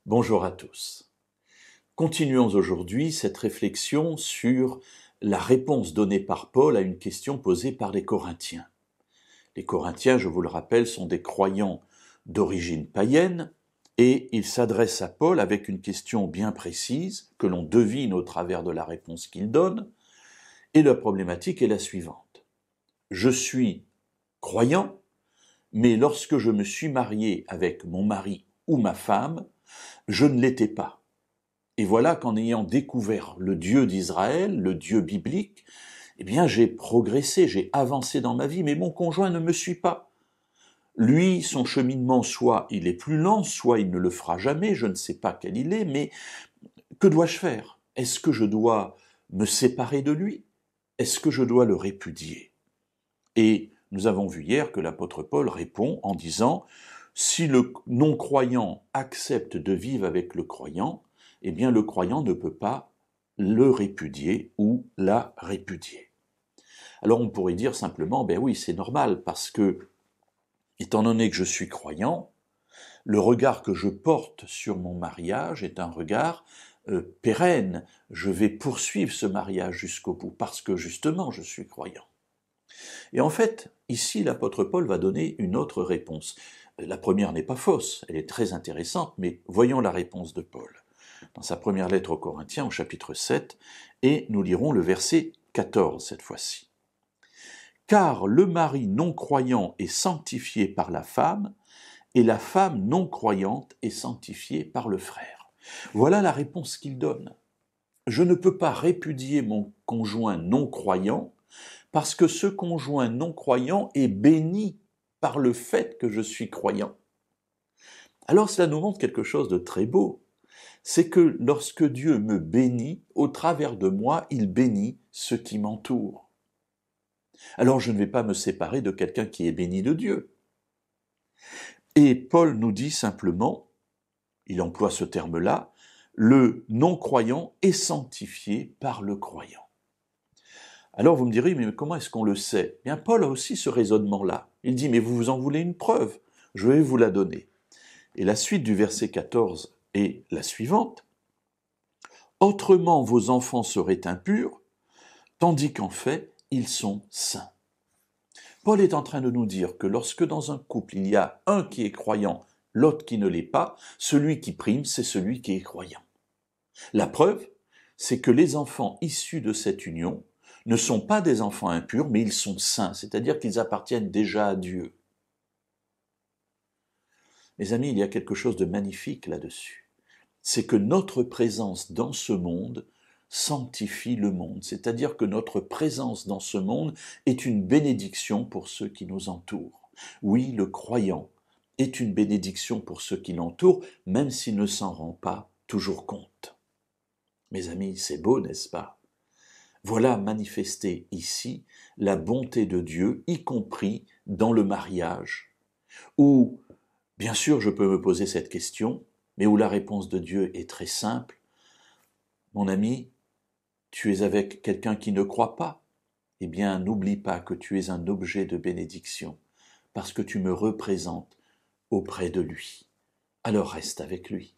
Bonjour à tous. Continuons aujourd'hui cette réflexion sur la réponse donnée par Paul à une question posée par les Corinthiens. Les Corinthiens, je vous le rappelle, sont des croyants d'origine païenne et ils s'adressent à Paul avec une question bien précise que l'on devine au travers de la réponse qu'il donne. Et la problématique est la suivante. Je suis croyant, mais lorsque je me suis marié avec mon mari ou ma femme, je ne l'étais pas. Et voilà qu'en ayant découvert le Dieu d'Israël, le Dieu biblique, eh bien j'ai progressé, j'ai avancé dans ma vie, mais mon conjoint ne me suit pas. Lui, son cheminement, soit il est plus lent, soit il ne le fera jamais, je ne sais pas quel il est, mais que dois-je faire? Est-ce que je dois me séparer de lui? Est-ce que je dois le répudier? Et nous avons vu hier que l'apôtre Paul répond en disant « Si le non-croyant accepte de vivre avec le croyant, eh bien le croyant ne peut pas le répudier ou la répudier. » Alors on pourrait dire simplement « Ben oui, c'est normal, parce que, étant donné que je suis croyant, le regard que je porte sur mon mariage est un regard pérenne. Je vais poursuivre ce mariage jusqu'au bout, parce que justement je suis croyant. » Et en fait, ici, l'apôtre Paul va donner une autre réponse. La première n'est pas fausse, elle est très intéressante, mais voyons la réponse de Paul. Dans sa première lettre aux Corinthiens, au chapitre 7, et nous lirons le verset 14 cette fois-ci. « Car le mari non-croyant est sanctifié par la femme, et la femme non-croyante est sanctifiée par le frère. » Voilà la réponse qu'il donne. Je ne peux pas répudier mon conjoint non-croyant, parce que ce conjoint non-croyant est béni par le fait que je suis croyant. Alors cela nous montre quelque chose de très beau, c'est que lorsque Dieu me bénit, au travers de moi, il bénit ceux qui m'entourent. Alors je ne vais pas me séparer de quelqu'un qui est béni de Dieu. Et Paul nous dit simplement, il emploie ce terme-là, le non-croyant est sanctifié par le croyant. Alors vous me direz, mais comment est-ce qu'on le sait? Bien, Paul a aussi ce raisonnement-là. Il dit, mais vous en voulez une preuve? Je vais vous la donner. Et la suite du verset 14 est la suivante. « Autrement vos enfants seraient impurs, tandis qu'en fait, ils sont saints. » Paul est en train de nous dire que lorsque dans un couple, il y a un qui est croyant, l'autre qui ne l'est pas, celui qui prime, c'est celui qui est croyant. La preuve, c'est que les enfants issus de cette union ne sont pas des enfants impurs, mais ils sont saints, c'est-à-dire qu'ils appartiennent déjà à Dieu. Mes amis, il y a quelque chose de magnifique là-dessus. C'est que notre présence dans ce monde sanctifie le monde, c'est-à-dire que notre présence dans ce monde est une bénédiction pour ceux qui nous entourent. Oui, le croyant est une bénédiction pour ceux qui l'entourent, même s'il ne s'en rend pas toujours compte. Mes amis, c'est beau, n'est-ce pas? Voilà manifestée ici la bonté de Dieu, y compris dans le mariage, où, bien sûr, je peux me poser cette question, mais où la réponse de Dieu est très simple. Mon ami, tu es avec quelqu'un qui ne croit pas? Eh bien, n'oublie pas que tu es un objet de bénédiction, parce que tu me représentes auprès de lui. Alors reste avec lui.